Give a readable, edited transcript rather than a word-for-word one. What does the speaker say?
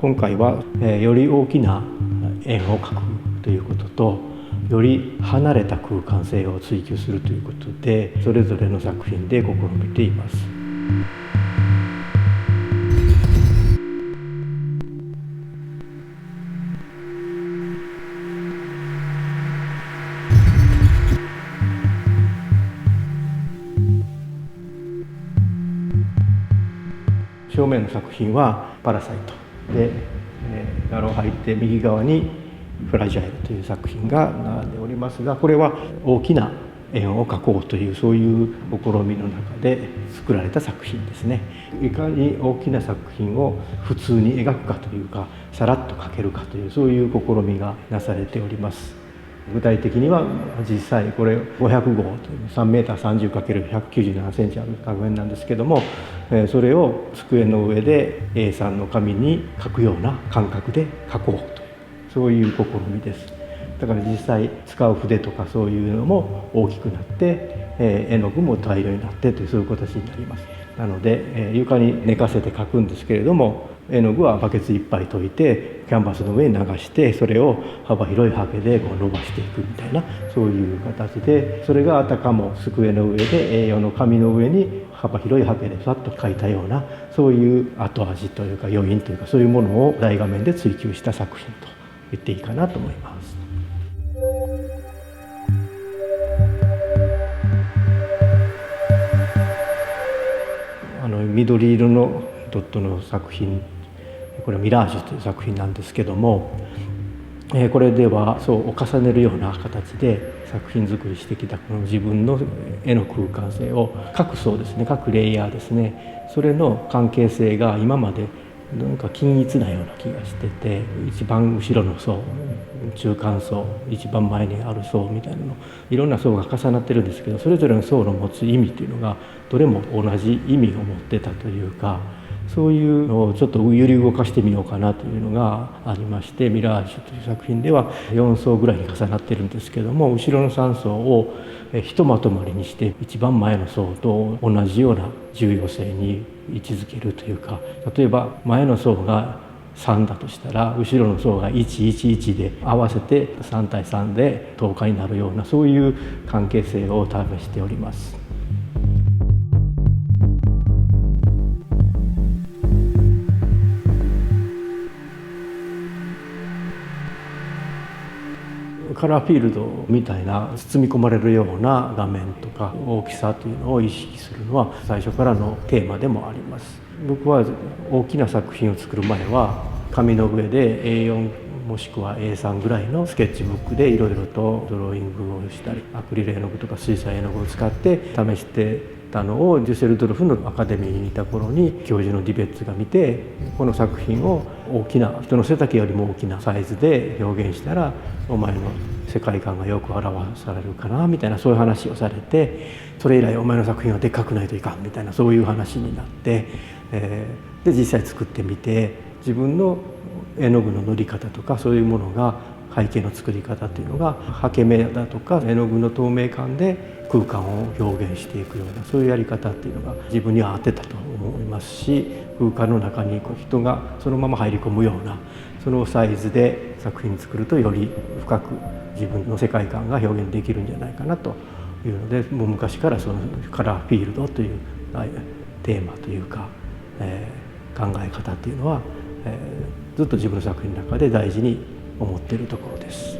今回は、より大きな円を描くということと、より離れた空間性を追求するということで、それぞれの作品で試みています。正面の作品はパラサイトで、画廊入って右側にフラジャイルという作品が並んでおりますが、これは大きな円を描こうというそういう試みの中で作られた作品ですね。いかに大きな作品を普通に描くかというか、さらっと描けるかというそういう試みがなされております。具体的には実際これ500号という 3m30×197 センチある画面なんですけども、それを机の上で A3 の紙に描くような感覚で描こうという、そういう試みです。だから実際使う筆とかそういうのも大きくなって、絵の具も大量になってというそういう形になります。なので、床に寝かせて描くんですけれども、絵の具はバケツいっぱい溶いてキャンバスの上に流して、それを幅広いハケで伸ばしていくみたいな、そういう形で、それがあたかも机の上で A4 の紙の上に幅広いハケでさっと描いたような、そういう後味というか余韻というか、そういうものを大画面で追求した作品と言っていいかなと思います。緑色のドットの作品、これはミラージュという作品なんですけども、これでは層を重ねるような形で作品作りしてきたこの自分の絵の空間性を、各層ですね、各レイヤーですね、それの関係性が今までなんか均一なような気がしてて、一番後ろの層、中間層、一番前にある層みたいなの、いろんな層が重なってるんですけど、それぞれの層の持つ意味というのがどれも同じ意味を持ってたというか、そういうのをちょっと揺り動かしてみようかなというのがありまして、ミラージュという作品では4層ぐらいに重なってるんですけども、後ろの3層をひとまとまりにして一番前の層と同じような重要性に位置づけるというか、例えば前の層が3だとしたら、後ろの層が111で合わせて3対3で10日になるような、そういう関係性を試しております。カラーフィールドみたいな包み込まれるような画面とか大きさというのを意識するのは最初からのテーマでもあります。僕は大きな作品を作る前は紙の上で A4 もしくは A3 ぐらいのスケッチブックでいろいろとドローイングをしたり、アクリル絵の具とか水彩絵の具を使って試してたのを、デュッセルドルフのアカデミーにいた頃に教授のディベッツが見て、この作品を大きな人の背丈よりも大きなサイズで表現したらお前の世界観がよく表されるかなみたいな、そういう話をされて、それ以来お前の作品はでっかくないといかんみたいな、そういう話になって、で実際作ってみて、自分の絵の具の塗り方とかそういうものが、背景の作り方っていうのが刷毛目だとか絵の具の透明感で空間を表現していくような、そういうやり方っていうのが自分には合ってたと思いますし、空間の中に人がそのまま入り込むような、そのサイズで作品作るとより深く自分の世界観が表現できるんじゃないかなというので、もう昔からそのカラーフィールドというテーマというか、考え方っていうのは、ずっと自分の作品の中で大事に思っているところです。